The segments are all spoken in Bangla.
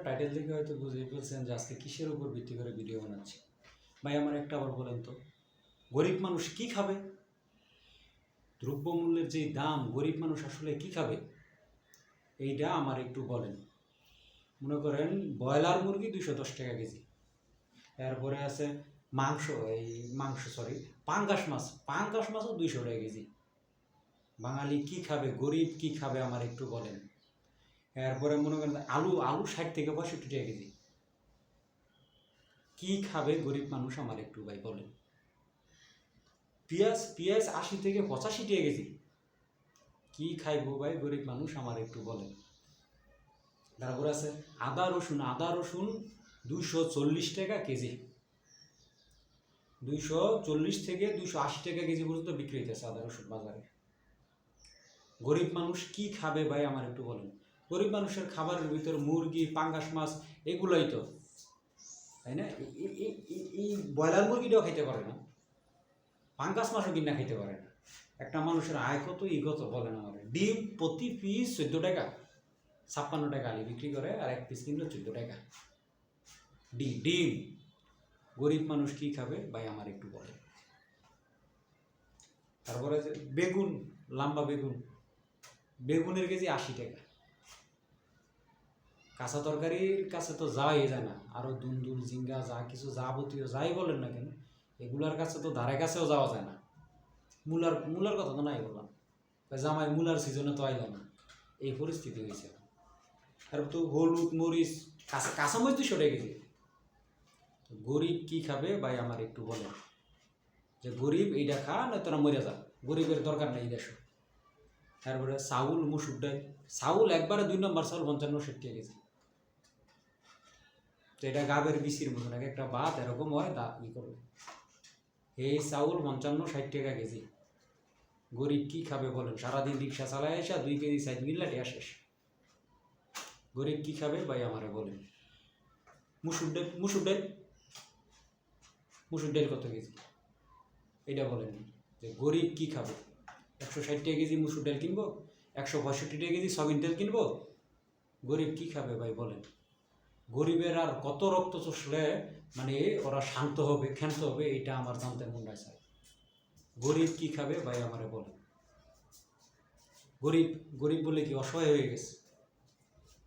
টাইটেল দেখে হয়তো বুঝে ফেলছেন যে আজকে কিসের উপর ভিত্তি করে ভিডিও বানাচ্ছি। ভাই আমার একটা আবার বলেন তো, গরিব মানুষ কি খাবে? দ্রব্যমূল্যের যে দাম, গরিব মানুষ আসলে কি খাবে এইটা আমার একটু বলেন। মনে করেন ব্রয়লার মুরগি 210 টাকা কেজি, এরপরে আছে পাঙ্গাস মাছও 200 টাকা কেজি। বাঙালি কি খাবে, গরিব কি খাবে আমার একটু বলেন। এরপরে মনে করেন আলু 60 থেকে 65 টাকা কেজি। কি খাবে গরিব মানুষ আমার একটু ভাই বলেন। পেঁয়াজ 80 থেকে 85 টাকা কেজি। কি খাইবো ভাই গরিব মানুষ আমার একটু বলেন। তারপরে আছে আদা রসুন 240 টাকা কেজি, 240 থেকে 280 টাকা কেজি পর্যন্ত বিক্রি হইতেছে আদা রসুন বাজারে। গরিব মানুষ কি খাবে ভাই আমার একটু বলেন। গরিব মানুষের খাবারের ভিতর মুরগি, পাঙ্গাস মাছ এগুলোই তো, তাই না? এই ব্রয়লার মুরগিটাও খাইতে পারে না, পাঙ্গাস মাছও কিনা খাইতে পারে না। একটা মানুষের আয় কত কত বলেন আমার। ডিম প্রতি পিস 14 টাকা, 56 টাকা আলি বিক্রি করে, আর এক পিস কিনলো 14 টাকা। ডিম গরিব মানুষ কি খাবে ভাই আমার একটু বলে। তারপরে যে বেগুন, লম্বা বেগুনের কেজি 80 টাকা। কাঁচা তরকারির কাছে তো যাওয়াই যায় না, আরও দুন্দুল ঝিঙ্গা যা কিছু যাবতীয় যাই বলেন না কেন, এগুলার কাছে তো ধারে কাছেও যাওয়া যায় না। মূলার কথা তো নাই বললাম, জামাই মূলার সিজনে তো আইল না, এই পরিস্থিতি হয়েছে। আর তো হলুদ মরিচ কাঁচামরিচ 200 টাকা কেজি। গরিব কি খাবে ভাই আমার একটু বলেন। যে গরিব এইটা খা, না তোরা মরে যা, গরিবের দরকার নেই দেশ। তারপরে চাউল, মুসুর ডাল, চাউল একবারে 2 নম্বর চাউল 55-60 টাকা কেজি। তো এটা গাবের বিচির মতন একটা ভাত এরকম হয়, করবে। এই চাউল 55-60 টাকা কেজি। গরিব কি খাবে বলেন। সারাদিন রিক্সা চালায় আসা 2 কেজি সাইজ মিললা টিয়া শেষ। গরিব কি খাবে ভাই আমারে বলেন। মুসুর ডাল কত কেজি এটা বলেন। যে গরিব কি খাবে। 160 টাকা কেজি মুসুর ডাল কিনবো, 165 টাকা কেজি সয়াবিন তেল কিনবো, গরিব কি খাবে ভাই বলেন। গরিবের আর কত রক্ত চষলে মানে ওরা শান্ত হবে, ক্ষান্ত হবে, এটা আমার জানতে মন চায়। গরিব কি খাবে ভাই আমারে বলেন। গরিব বলে কি অসহায় হয়ে গেছে?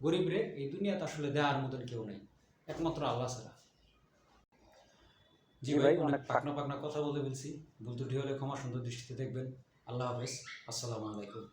গরিব রে এই দুনিয়াতে আসলে দেওয়ার মতন কেউ নেই, একমাত্র আল্লাহ ছাড়া। জি ভাই, অনেক পাকনা কথা বলে ফেলছি, ভুল ত্রুটি হলে ক্ষমা সুন্দর দৃষ্টিতে দেখবেন। আল্লাহ হাফেজ, আসসালামু আলাইকুম।